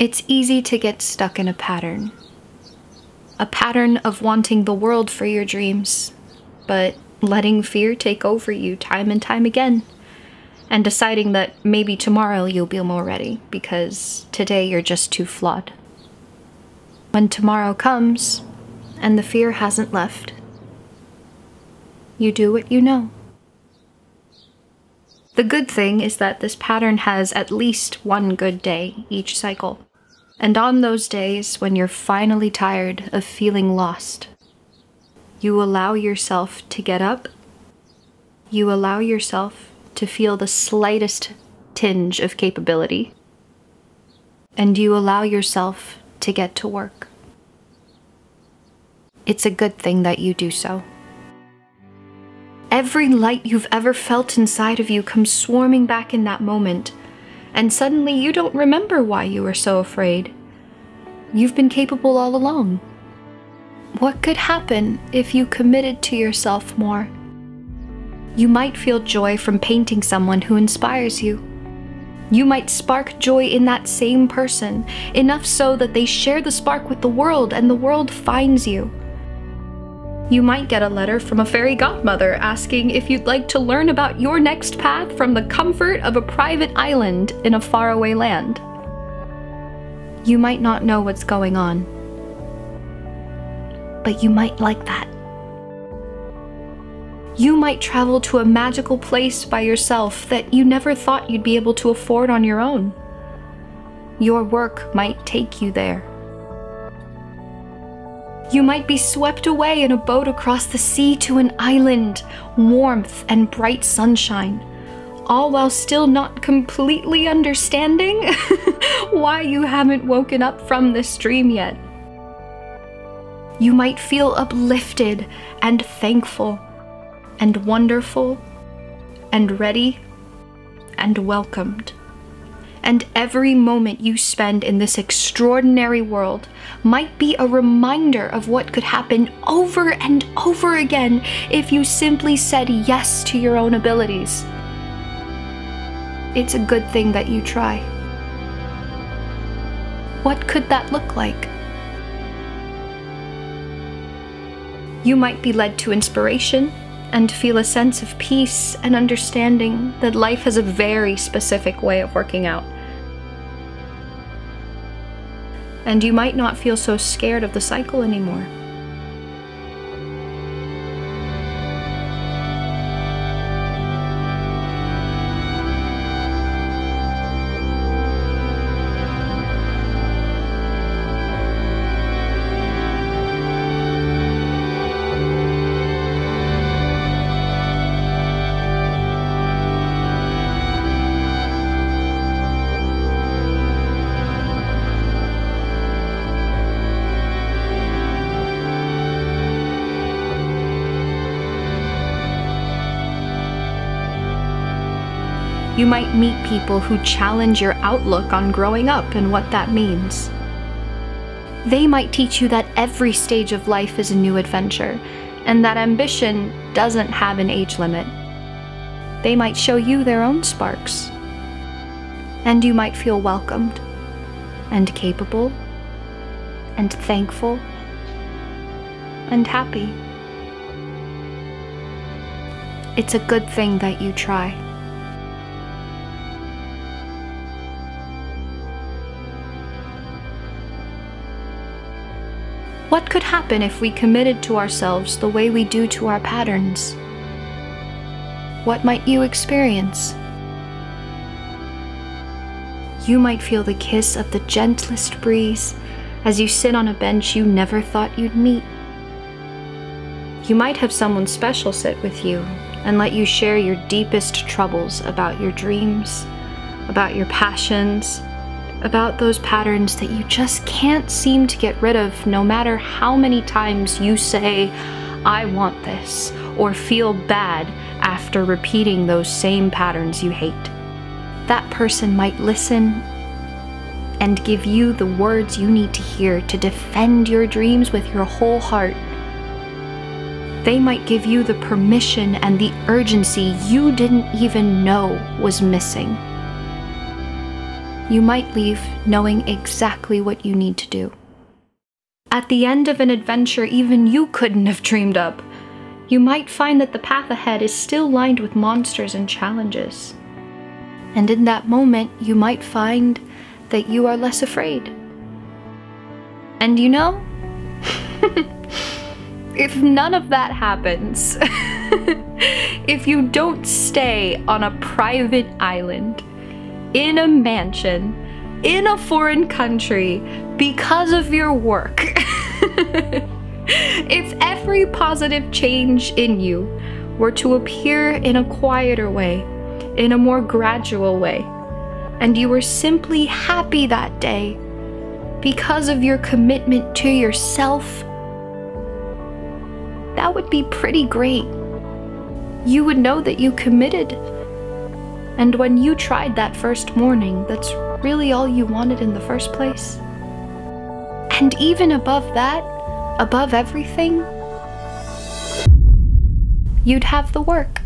It's easy to get stuck in a pattern of wanting the world for your dreams, but letting fear take over you time and time again, and deciding that maybe tomorrow you'll be more ready because today you're just too flawed. When tomorrow comes, and the fear hasn't left, you do what you know. The good thing is that this pattern has at least one good day each cycle. And on those days when you're finally tired of feeling lost, you allow yourself to get up. You allow yourself to feel the slightest tinge of capability. And you allow yourself to get to work. It's a good thing that you do so. Every light you've ever felt inside of you comes swarming back in that moment, and suddenly you don't remember why you were so afraid. You've been capable all along. What could happen if you committed to yourself more? You might feel joy from painting someone who inspires you. You might spark joy in that same person, enough so that they share the spark with the world and the world finds you. You might get a letter from a fairy godmother asking if you'd like to learn about your next path from the comfort of a private island in a faraway land. You might not know what's going on, but you might like that. You might travel to a magical place by yourself that you never thought you'd be able to afford on your own. Your work might take you there. You might be swept away in a boat across the sea to an island, warmth and bright sunshine, all while still not completely understanding why you haven't woken up from this dream yet. You might feel uplifted and thankful and wonderful and ready and welcomed. And every moment you spend in this extraordinary world might be a reminder of what could happen over and over again if you simply said yes to your own abilities. It's a good thing that you try. What could that look like? You might be led to inspiration and feel a sense of peace and understanding that life has a very specific way of working out. And you might not feel so scared of the cycle anymore. You might meet people who challenge your outlook on growing up and what that means. They might teach you that every stage of life is a new adventure, and that ambition doesn't have an age limit. They might show you their own sparks. And you might feel welcomed, and capable, and thankful, and happy. It's a good thing that you try. What could happen if we committed to ourselves the way we do to our patterns? What might you experience? You might feel the kiss of the gentlest breeze as you sit on a bench you never thought you'd meet. You might have someone special sit with you and let you share your deepest troubles about your dreams, about your passions, about those patterns that you just can't seem to get rid of no matter how many times you say, "I want this," or feel bad after repeating those same patterns you hate. That person might listen and give you the words you need to hear to defend your dreams with your whole heart. They might give you the permission and the urgency you didn't even know was missing. you might leave knowing exactly what you need to do. At the end of an adventure even you couldn't have dreamed up, you might find that the path ahead is still lined with monsters and challenges. And in that moment, you might find that you are less afraid. And you know, if none of that happens, if you don't stay on a private island, in a mansion, in a foreign country, because of your work, if every positive change in you were to appear in a quieter way, in a more gradual way, and you were simply happy that day because of your commitment to yourself, that would be pretty great. You would know that you committed. And when you tried that first morning, that's really all you wanted in the first place. And even above that, above everything, you'd have the work.